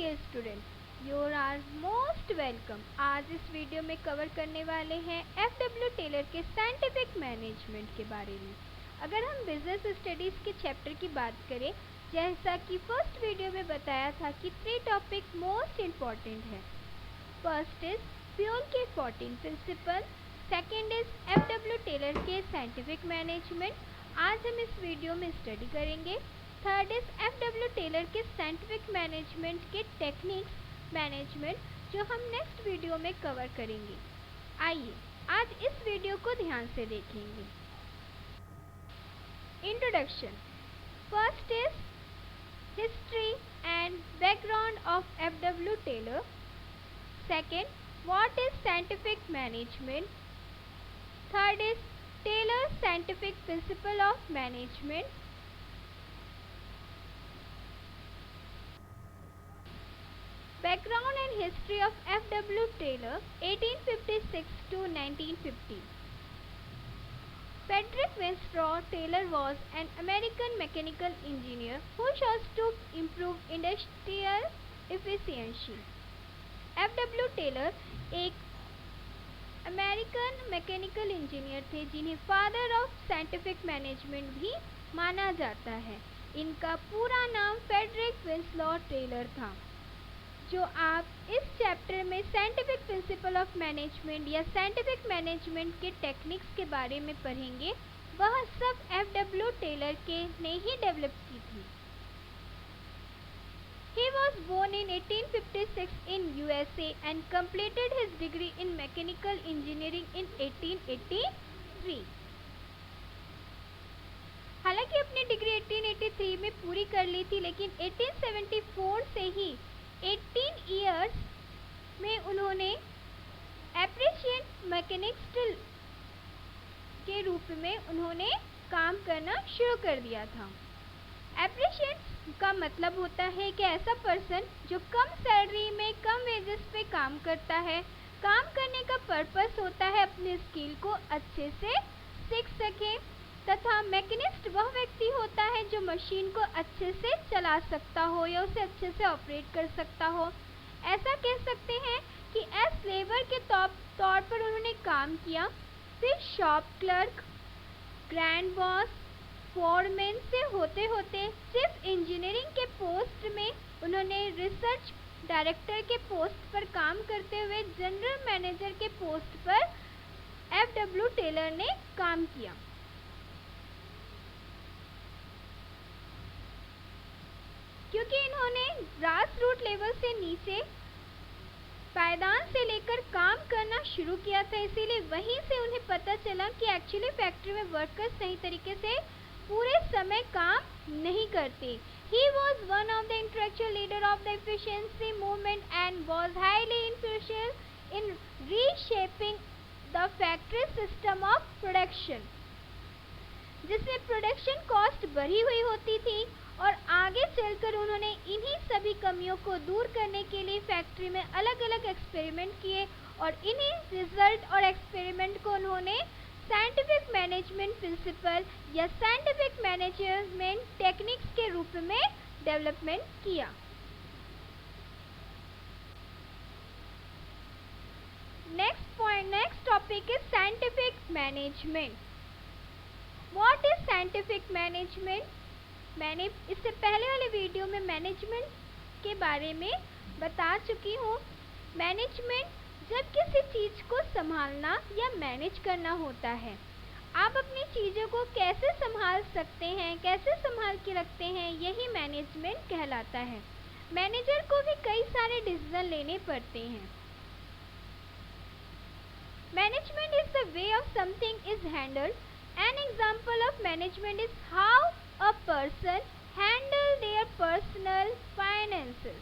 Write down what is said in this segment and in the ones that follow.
Dear student, you are most welcome. आज इस video में कवर करने वाले हैं FW टेलर के साइंटिफिक मैनेजमेंट के बारे में। अगर हम बिजनेस स्टडीज़ के चैप्टर की बात करें, जैसा कि फर्स्ट वीडियो में बताया था कि 3 टॉपिक मोस्ट इम्पॉर्टेंट है। फर्स्ट इज फ्यूल के 14 principle, second is FW Taylor के साइंटिफिक मैनेजमेंट, आज हम इस वीडियो में स्टडी करेंगे। थर्ड इज FW टेलर के साइंटिफिक मैनेजमेंट के टेक्निक्स मैनेजमेंट, जो हम नेक्स्ट वीडियो में कवर करेंगे। आइए आज इस वीडियो को ध्यान से देखेंगे। Introduction. First is history and background of FW Taylor. Second, what is scientific management. Third is Taylor scientific principle of management. Background and history of FW Taylor 1856 to 1950. Frederick Winslow Taylor was an American mechanical engineer who chose to improve industrial efficiency. FW Taylor एक American mechanical engineer थे जिन्हें father of scientific management भी माना जाता है। इनका पूरा नाम फ्रेडरिक विंसलॉ टेलर था। जो आप इस चैप्टर में साइंटिफिक प्रिंसिपल ऑफ मैनेजमेंट या साइंटिफिक मैनेजमेंट के टेक्निक्स के बारे में पढ़ेंगे, वह सब FW टेलर के ने ही डेवलप की थी। He was born in 1856 in USA and completed his degree in mechanical engineering in 1883. हालांकि अपनी डिग्री 1883 में पूरी कर ली थी, लेकिन 1874 से ही 18 इयर्स में उन्होंने एप्रेशिएट मैकेनिस्ट के रूप में उन्होंने काम करना शुरू कर दिया था। एप्रेशिएट का मतलब होता है कि ऐसा पर्सन जो कम सैलरी में कम वेजेस पे काम करता है। काम करने का पर्पस होता है अपने स्किल को अच्छे से सीख सके, तथा मैकेनिस्ट वह व्यक्ति होता है जो मशीन को अच्छे से चला सकता हो या उसे अच्छे से ऑपरेट कर सकता हो। ऐसा कह सकते हैं कि एज लेबर के तौर पर उन्होंने काम किया। फिर shop clerk, grand boss, foreman से होते होते चीफ इंजीनियरिंग के पोस्ट में उन्होंने रिसर्च डायरेक्टर के पोस्ट पर काम करते हुए जनरल मैनेजर के पोस्ट पर FW टेलर ने काम किया। क्योंकि इन्होंने ग्रास रूट लेवल से नीचे पायदान से लेकर काम करना शुरू किया था, इसीलिए वहीं से उन्हें पता चला कि एक्चुअली फैक्ट्री में वर्कर्स सही तरीके से पूरे समय काम नहीं करते। He was one of the intellectual leader of the efficiency movement and was highly influential in reshaping the factory system of production, जिसमें प्रोडक्शन कॉस्ट बढ़ी हुई होती थी और आगे चलकर उन्होंने इन्हीं सभी कमियों को दूर करने के लिए फैक्ट्री में अलग अलग एक्सपेरिमेंट किए और इन्हीं रिजल्ट और एक्सपेरिमेंट को उन्होंने साइंटिफिक मैनेजमेंट प्रिंसिपल या साइंटिफिक मैनेजमेंट टेक्निक्स के रूप में डेवलपमेंट किया। Next topic is scientific management. What is scientific management? मैंने इससे पहले वाले वीडियो में मैनेजमेंट के बारे में बता चुकी हूँ। मैनेजमेंट जब किसी चीज़ को संभालना या मैनेज करना होता है। आप अपनी चीज़ों को कैसे संभाल सकते हैं, कैसे संभाल के रखते हैं, यही मैनेजमेंट कहलाता है। मैनेजर को भी कई सारे डिसीजन लेने पड़ते हैं। Management is the way of something is handled. An example of management is how a person handle their personal finances.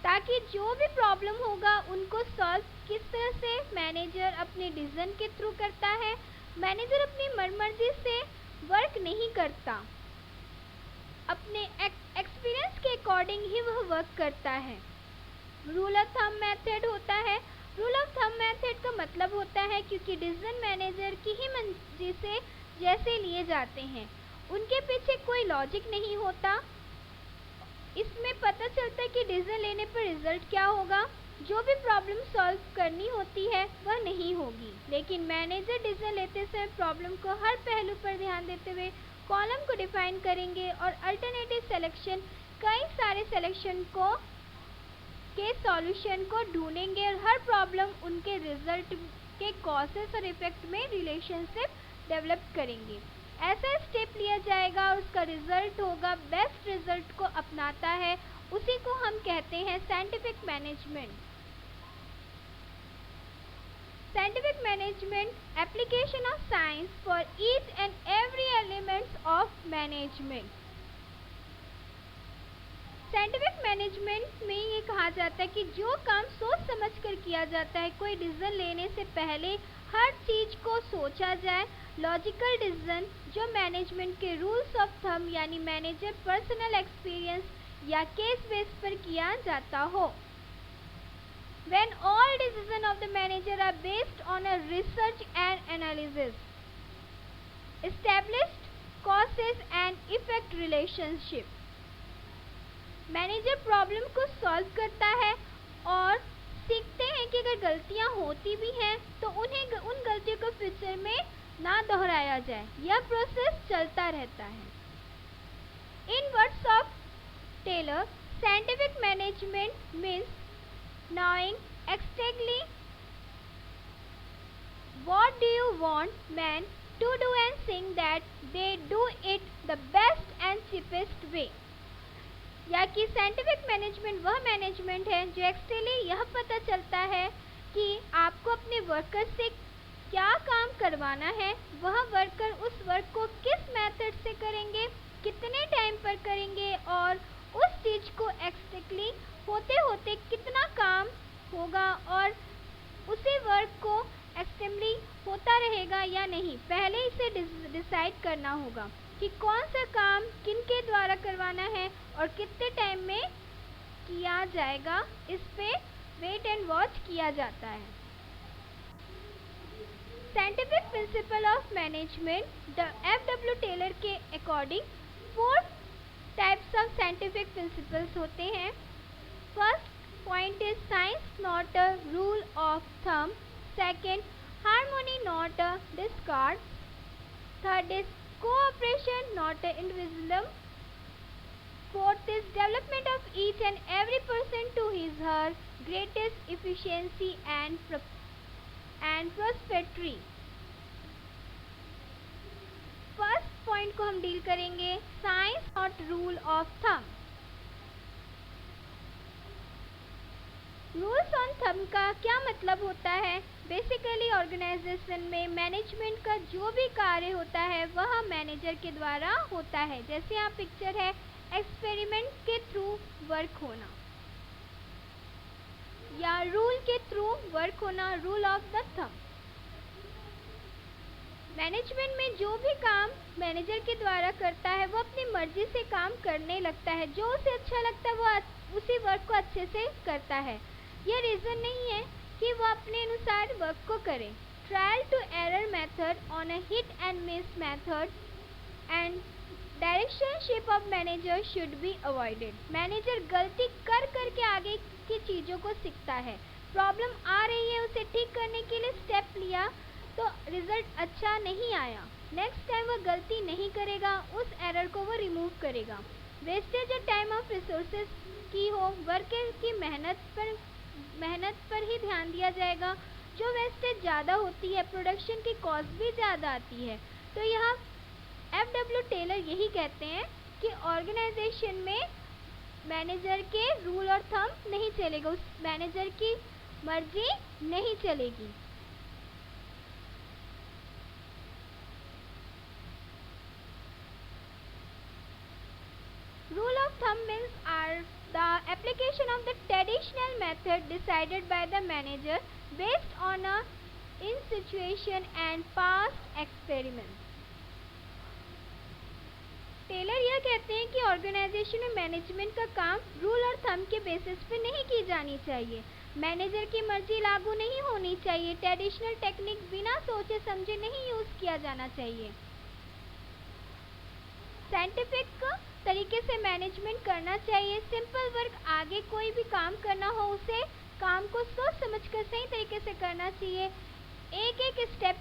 ताकि जो भी प्रॉब्लम होगा उनको सॉल्व किस तरह से मैनेजर अपने डिसीजन के थ्रू करता है। मैनेजर अपनी मनमर्जी से वर्क नहीं करता, अपने एक्सपीरियंस के अकॉर्डिंग ही वह वर्क करता है। रूल ऑफ थंब मेथड होता है। रूल ऑफ थंब मेथड का मतलब होता है क्योंकि डिसीजन मैनेजर की ही मर्जी से जैसे लिए जाते हैं, उनके पीछे कोई लॉजिक नहीं होता। इसमें पता चलता है कि डिसीजन लेने पर रिजल्ट क्या होगा? जो भी प्रॉब्लम सॉल्व करनी होती है वह नहीं होगी, लेकिन मैनेजर डिसीजन लेते समय प्रॉब्लम को हर पहलू पर ध्यान देते हुए कॉलम को डिफाइन करेंगे और अल्टरनेटिव सिलेक्शन कई सारे सिलेक्शन को के सॉल्यूशन को ढूंढेंगे और हर प्रॉब्लम उनके रिजल्ट के कॉजेस और इफेक्ट में रिलेशनशिप डेवलप करेंगे। ऐसा स्टेप लिया जाएगा और उसका रिजल्ट होगा बेस्ट रिजल्ट को अपनाता है, उसी को हम कहते हैं scientific management. Scientific management, application of science for each and every elements of management. Scientific management में ये कहा जाता है कि जो काम सोच समझ कर किया जाता है, कोई डिसीजन लेने से पहले हर चीज को सोचा जाए। लॉजिकल डिसीजन जो मैनेजमेंट के रूल्स ऑफ थंब यानी मैनेजर पर्सनल एक्सपीरियंस या केस बेस पर किया जाता हो। When all decisions of the manager are based on a research and analysis, established causes and effect relationship. Manager problem को solve करता है और सीखते हैं कि अगर गलतियां होती भी हैं तो उन्हें उन गलतियों को फ्यूचर में ना दोहराया जाए। यह प्रोसेस चलता रहता है। In words of Taylor, scientific management means knowing exactly what do you want men to do and seeing that they do it the best and cheapest way। या कि साइंटिफिक मैनेजमेंट वह मैनेजमेंट है जो actually यह पता चलता है कि आपको अपने वर्कर से क्या काम करवाना है, वह वर्कर उस वर्क को किस मेथड से करेंगे, कितने टाइम पर करेंगे और उस चीज को एक्चुअली होते होते कितना काम होगा और उसी वर्क को असेंबली होता रहेगा या नहीं, पहले इसे डिसाइड करना होगा कि कौन सा काम किन के द्वारा करवाना है और कितने टाइम में किया जाएगा। इस पे वेट एंड वॉच किया जाता है। Scientific principle of management F.W. Taylor के according 4 types of scientific principles होते हैं। First point is science not a rule of thumb. Second, harmony not a discard. Third is cooperation not a individualism. Fourth is development of each and every person to his her greatest efficiency and prosperity. First point को हम deal करेंगे, science not rule of thumb. Rules on thumb का क्या मतलब होता है? Basically organisation में management का जो भी कार्य होता है वह मैनेजर के द्वारा होता है। जैसे यहाँ पिक्चर है, एक्सपेरिमेंट के थ्रू वर्क होना या रूल के थ्रू वर्क होना, rule of the thumb. Management में जो भी काम मैनेजर के द्वारा करता है वो अपनी मर्जी से काम करने लगता है, जो उसे अच्छा लगता है वो उसी वर्क को अच्छे से करता है। यह रीज़न नहीं है कि वो अपने अनुसार वर्क को करे। Trial to error method on a hit and miss method and directionship of manager should be avoided. Manager गलती कर करके आगे की चीज़ों को सीखता है। प्रॉब्लम आ रही है, उसे ठीक करने के लिए स्टेप लिया तो रिजल्ट अच्छा नहीं आया, नेक्स्ट टाइम वो गलती नहीं करेगा, उस एरर को वो रिमूव करेगा। वेस्टेज और टाइम ऑफ रिसोर्सेज की हो, वर्कर की मेहनत पर ही ध्यान दिया जाएगा। जो वेस्टेज ज़्यादा होती है, प्रोडक्शन की कॉस्ट भी ज़्यादा आती है। तो यहाँ F.W. टेलर यही कहते हैं कि ऑर्गेनाइजेशन में मैनेजर के रूल और थंब नहीं चलेगा, उस मैनेजर की मर्जी नहीं चलेगी। Rule of thumb means are the application of the traditional method decided by the manager based on a in situation and past experiments. Taylor यह कहते हैं कि ऑर्गेनाइजेशन में मैनेजमेंट का काम रूल और थंब के बेसिस पे नहीं की जानी चाहिए। मैनेजर की मर्जी लागू नहीं होनी चाहिए। ट्रेडिशनल टेक्निक बिना सोचे समझे नहीं यूज किया जाना चाहिए। साइंटिफिक तरीके से मैनेजमेंट करना चाहिए। सिंपल वर्क आगे आगे कोई भी काम करना हो उसे काम को सोच समझकर सही तरीके से करना चाहिए। एक एक स्टेप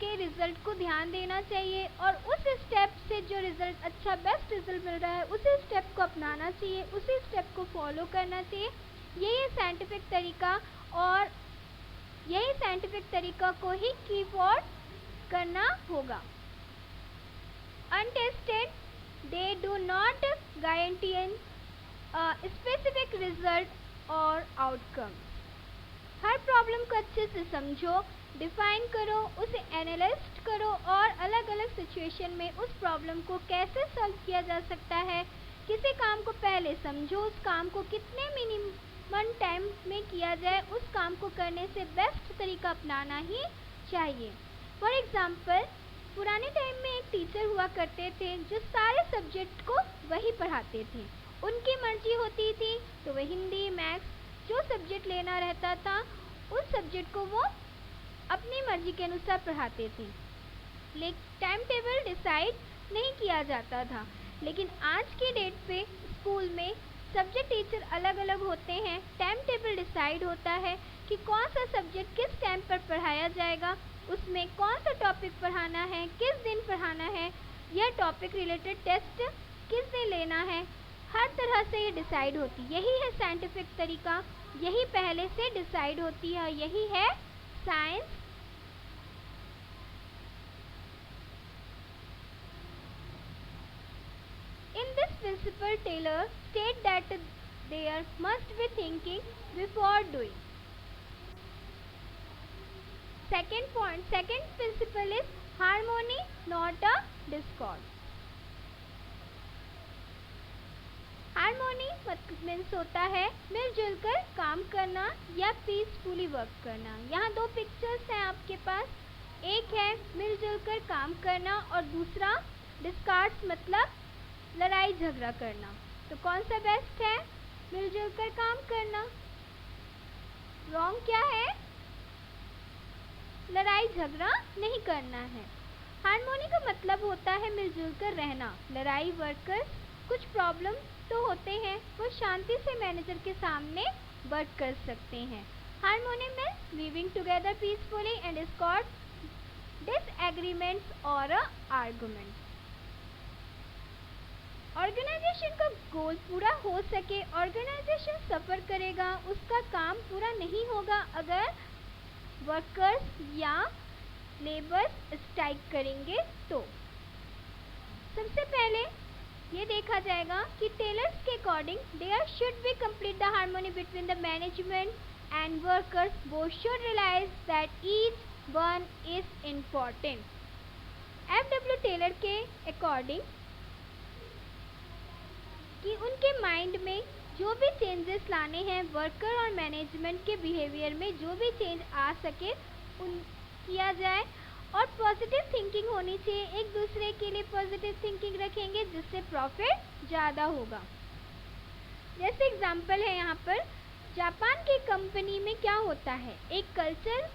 के रिजल्ट को ध्यान देना चाहिए और उस स्टेप से जो रिजल्ट अच्छा बेस्ट रिजल्ट मिल रहा है उसी स्टेप को अपनाना चाहिए, उसी स्टेप को फॉलो करना चाहिए। यही है साइंटिफिक तरीका और यही साइंटिफिक तरीका को ही कीप ऑन करना होगा। Untested they do not guarantee an specific result और आउटकम। हर प्रॉब्लम को अच्छे से समझो, डिफाइन करो, उसे एनालाइज करो और अलग अलग सिचुएशन में उस प्रॉब्लम को कैसे सॉल्व किया जा सकता है। किसी काम को पहले समझो, उस काम को कितने मिनिमम टाइम में किया जाए, उस काम को करने से बेस्ट तरीका अपनाना ही चाहिए। फॉर एग्जाम्पल, पुराने टाइम में एक टीचर हुआ करते थे जो सारे सब्जेक्ट को वही पढ़ाते थे। उनकी मर्जी होती थी तो वह हिंदी, मैथ्स जो सब्जेक्ट लेना रहता था उस सब्जेक्ट को वो अपनी मर्जी के अनुसार पढ़ाते थे, लेकिन टाइम टेबल डिसाइड नहीं किया जाता था। लेकिन आज की डेट पे स्कूल में सब्जेक्ट टीचर अलग अलग होते हैं, टाइम टेबल डिसाइड होता है कि कौन सा सब्जेक्ट किस टाइम पर पढ़ाया जाएगा, उसमें कौन सा टॉपिक पढ़ाना है, किस दिन पढ़ाना है, यह टॉपिक रिलेटेड टेस्ट किस दिन लेना है, हर तरह से ये डिसाइड होती। यही है साइंटिफिक तरीका, यही पहले से डिसाइड होती है, यही है science. In this principle, Taylor states that there must be thinking before doing. Second principle is harmony, not a discord. Harmony means होता है मिलजुल कर काम करना या पीसफुली वर्क करना। यहाँ दो पिक्चर्स हैं आपके पास, एक है मिलजुल कर काम करना और दूसरा डिस्कार्ड्स मतलब लड़ाई झगड़ा करना। तो कौन सा बेस्ट है? मिलजुल कर काम करना। रॉन्ग क्या है? लड़ाई झगड़ा नहीं करना है। हारमोनी का मतलब होता है मिलजुल कर रहना। लड़ाई वर्कर्स कुछ प्रॉब्लम तो होते हैं, वो शांति से मैनेजर के सामने वर्क कर सकते हैं। हारमोनी में living together peacefully and Discord disagreements और आर्गुमेंट्स। ऑर्गेनाइजेशन का गोल पूरा हो सके, ऑर्गेनाइजेशन सफ़र करेगा, उसका काम पूरा नहीं होगा अगर वर्कर्स या लेबर्स स्ट्राइक करेंगे। तो सबसे पहले ये देखा जाएगा कि टेलर्स के according there should be complete the harmony between the management and workers, both should realize that each one is important. F.W. Taylor के अकॉर्डिंग कि उनके माइंड में जो भी चेंजेस लाने हैं वर्कर और मैनेजमेंट के बिहेवियर में, जो भी चेंज आ सके उन किया जाए और पॉजिटिव थिंकिंग होनी चाहिए। एक दूसरे के लिए पॉजिटिव थिंकिंग रखेंगे जिससे प्रॉफिट ज़्यादा होगा। जैसे एग्जांपल है यहाँ पर, जापान की कंपनी में क्या होता है, एक कल्चर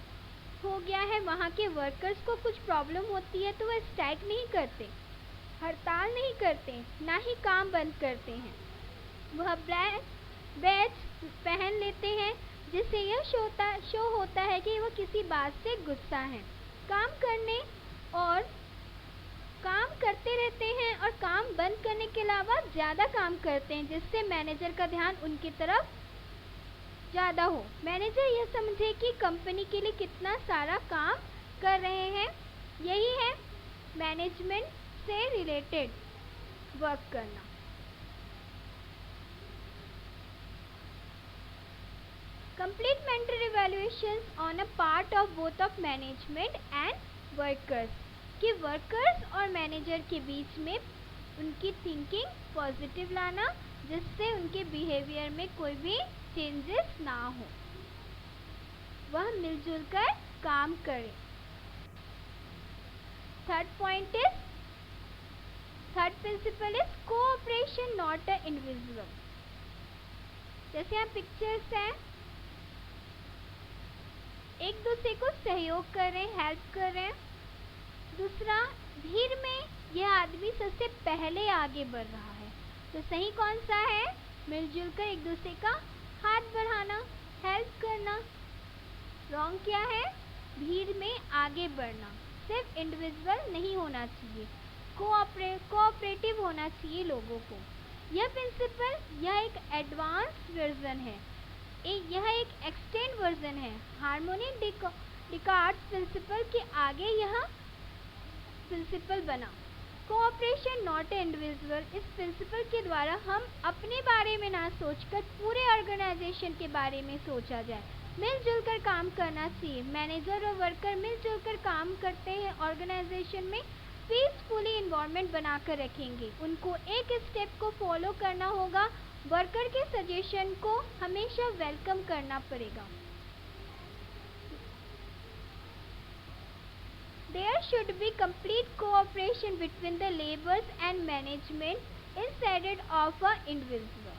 हो गया है, वहाँ के वर्कर्स को कुछ प्रॉब्लम होती है तो वह स्ट्राइक नहीं करते, हड़ताल नहीं करते, ना ही काम बंद करते हैं। वह ब्लैक बैज पहन लेते हैं जिससे यह शो होता है कि वह किसी बात से गुस्सा है। काम करने और काम करते रहते हैं और काम बंद करने के अलावा ज़्यादा काम करते हैं जिससे मैनेजर का ध्यान उनकी तरफ ज़्यादा हो। मैनेजर यह समझे कि कंपनी के लिए कितना सारा काम कर रहे हैं। यही है मैनेजमेंट से रिलेटेड वर्क करना। Complete mental evaluations on a part of both of management and workers कि वर्कर्स और मैनेजर के बीच में उनकी थिंकिंग पॉजिटिव लाना जिससे उनके बिहेवियर में कोई भी चेंजेस ना हो, वह मिलजुल कर काम करें। Third principal is cooperation not a individual. जैसे यहाँ पिक्चर्स हैं, एक दूसरे को सहयोग करें, हेल्प करें। दूसरा, भीड़ में यह आदमी सबसे पहले आगे बढ़ रहा है, तो सही कौन सा है? मिलजुल कर एक दूसरे का हाथ बढ़ाना, हेल्प करना। रॉन्ग क्या है? भीड़ में आगे बढ़ना। सिर्फ इंडिविजुअल नहीं होना चाहिए, कोऑपरेटिव होना चाहिए लोगों को। यह प्रिंसिपल, यह एक एडवांस वर्जन है, यह एक एक्सटेंड वर्जन है। हार्मोनी डिकार्ड्स प्रिंसिपल के आगे यह प्रिंसिपल बना। कोऑपरेशन नॉट इंडिविजुअल, इस प्रिंसिपल के द्वारा हम अपने बारे में ना सोचकर पूरे ऑर्गेनाइजेशन के बारे में सोचा जाए। मिलजुल कर काम करना चाहिए। मैनेजर और वर्कर मिलजुल कर काम करते हैं, ऑर्गेनाइजेशन में पीसफुली इन्वायरमेंट बनाकर रखेंगे। उनको एक स्टेप को फॉलो करना होगा, वर्कर के सजेशन को हमेशा वेलकम करना पड़ेगा। There should be complete cooperation between the laborers and management instead of an individual.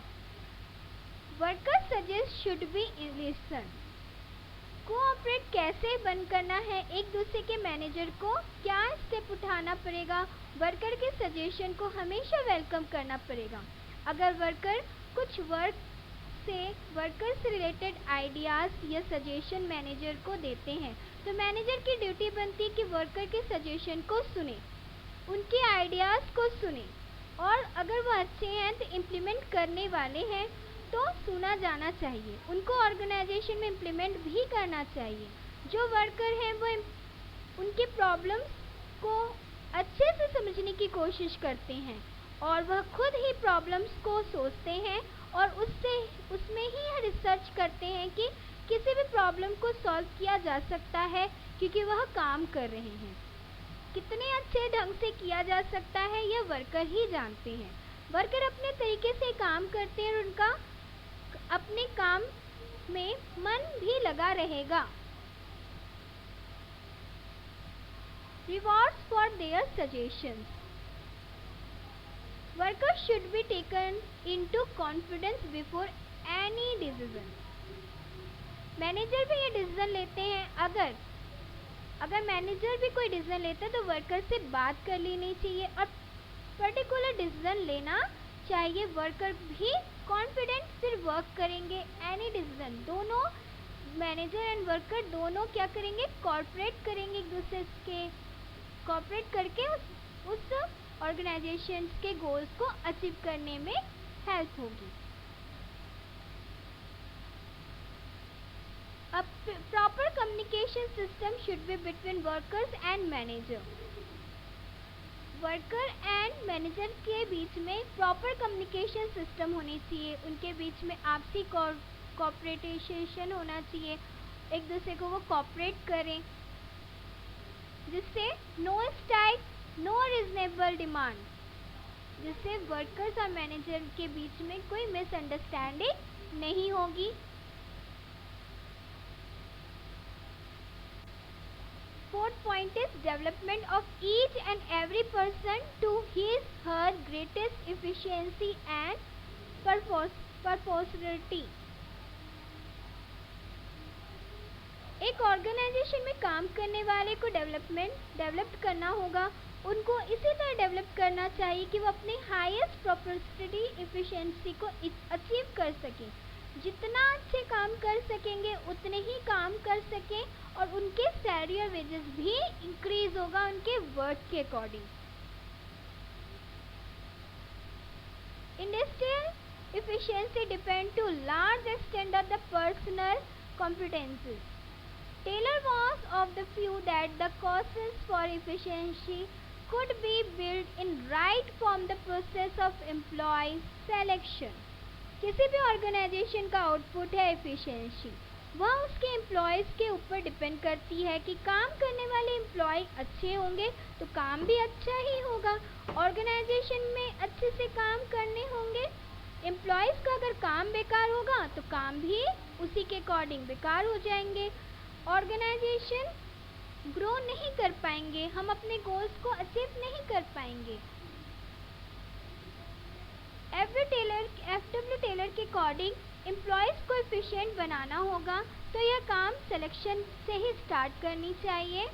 Worker suggestions should be listened. Cooperate कैसे बंद करना है? एक दूसरे के मैनेजर को क्या स्टेप उठाना पड़ेगा? वर्कर के सजेशन को हमेशा वेलकम करना पड़ेगा। अगर वर्कर कुछ वर्कर से रिलेटेड आइडियाज़ या सजेशन मैनेजर को देते हैं तो मैनेजर की ड्यूटी बनती है कि वर्कर के सजेशन को सुने, उनके आइडियाज़ को सुने, और अगर वो अच्छे हैं तो इम्प्लीमेंट करने वाले हैं तो सुना जाना चाहिए। उनको ऑर्गेनाइजेशन में इम्प्लीमेंट भी करना चाहिए। जो वर्कर हैं वो उनके प्रॉब्लम्स को अच्छे से समझने की कोशिश करते हैं और वह खुद ही प्रॉब्लम्स को सोचते हैं और उसमें ही रिसर्च करते हैं कि किसी भी प्रॉब्लम को सॉल्व किया जा सकता है, क्योंकि वह काम कर रहे हैं। कितने अच्छे ढंग से किया जा सकता है यह वर्कर ही जानते हैं। वर्कर अपने तरीके से काम करते हैं और उनका अपने काम में मन भी लगा रहेगा। Rewards for their suggestions. Workers should be taken into confidence before any decision. Manager भी ये डिसीजन लेते हैं। अगर मैनेजर भी कोई डिसीजन लेता है तो वर्कर से बात कर लेनी चाहिए और पर्टिकुलर डिसीजन लेना चाहिए। वर्कर भी कॉन्फिडेंट फिर वर्क करेंगे। एनी डिसीजन, दोनों मैनेजर एंड वर्कर दोनों क्या करेंगे? कॉर्पोरेट करेंगे, एक दूसरे के कॉर्पोरेट करके उस ऑर्गेनाइजेशन के गोल्स को अचीव करने में हेल्प होगी। A proper communication system should be between workers and manager. Worker and manager के बीच में प्रॉपर कम्युनिकेशन सिस्टम होनी चाहिए। उनके बीच में आपसी कॉपरेटेशन होना चाहिए, एक दूसरे को वो कॉपरेट करें, जिससे no strike, no reasonable demand, जिससे वर्कर्स और मैनेजर के बीच में कोई मिसअंडरस्टैंडिंग नहीं होगी। Fourth point is development of each and every person to her greatest efficiency and purposefulity. एक ऑर्गेनाइजेशन में काम करने वाले को डेवलप करना होगा। उनको इसी तरह डेवलप करना चाहिए कि वो अपने हाईएस्ट प्रोपोर्शनलिटी एफिशिएंसी को अचीव कर सकें। जितना अच्छे काम कर सकेंगे उतने ही काम कर सकें और उनके सैलरी और वेजेस भी इंक्रीज होगा उनके वर्क के according. Industrial efficiency depend to large extent on the personal competences. Taylor was of the view that the causes for efficiency could be built in right from the process of employee selection. किसी भी organisation का output है efficiency, वह उसके employees के ऊपर depend करती है कि काम करने वाले एम्प्लॉय अच्छे होंगे तो काम भी अच्छा ही होगा। ऑर्गेनाइजेशन में अच्छे से काम करने होंगे। एम्प्लॉयज़ का अगर काम बेकार होगा तो काम भी उसी के अकॉर्डिंग बेकार हो जाएंगे। ऑर्गेनाइजेशन ग्रो नहीं कर पाएंगे, हम अपने गोल्स को अचीव नहीं कर पाएंगे। एफडब्ल्यू टेलर के अकॉर्डिंग एम्प्लॉयज़ को एफिशिएंट बनाना होगा तो यह काम सिलेक्शन से ही स्टार्ट करनी चाहिए।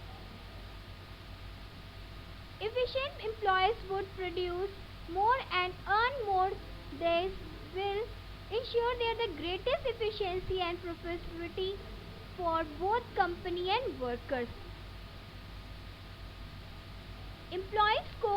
Efficient employees would produce more and earn more. This will ensure they are the greatest efficiency and profitability for both company and workers. Employees को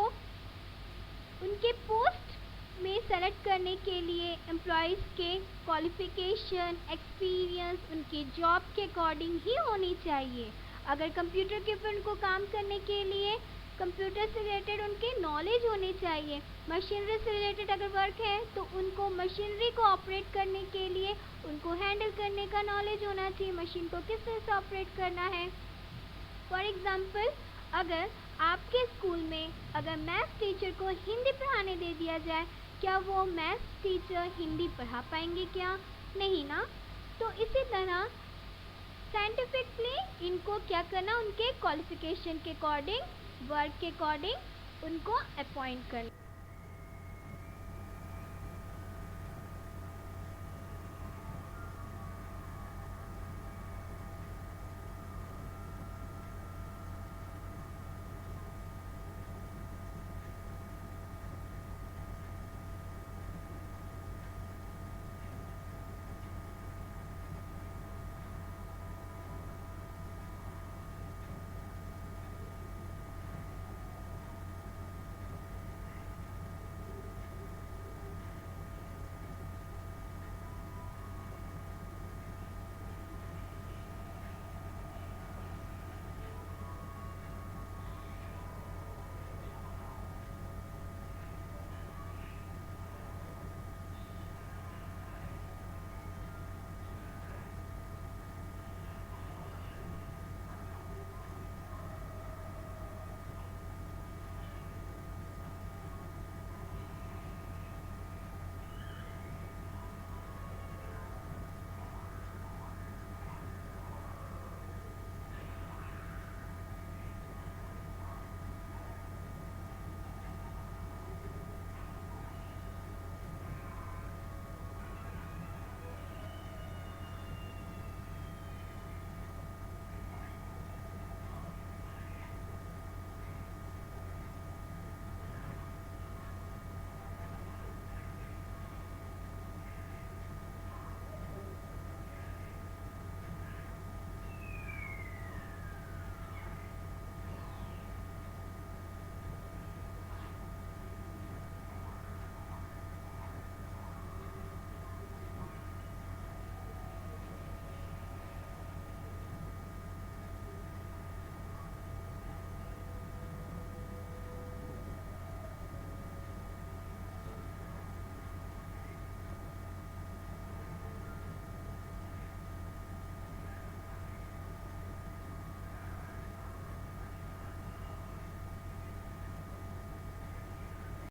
उनके पोस्ट में सेलेक्ट करने के लिए एम्प्लॉयज़ के क्वालिफ़िकेशन, एक्सपीरियंस उनके जॉब के अकॉर्डिंग ही होनी चाहिए। अगर कंप्यूटर के ऊपर उनको काम करने के लिए कंप्यूटर से रिलेटेड उनके नॉलेज होनी चाहिए। मशीनरी से रिलेटेड अगर वर्क है तो उनको मशीनरी को ऑपरेट करने के लिए उनको हैंडल करने का नॉलेज होना चाहिए, मशीन को किस तरह से ऑपरेट करना है। फॉर एग्ज़ाम्पल, अगर आपके स्कूल में अगर मैथ्स टीचर को हिंदी पढ़ाने दे दिया जाए, क्या वो मैथ्स टीचर हिंदी पढ़ा पाएंगे क्या? नहीं ना। तो इसी तरह साइंटिफिकली इनको क्या करना, उनके क्वालिफिकेशन के अकॉर्डिंग, वर्क के अकॉर्डिंग उनको अपॉइंट करना।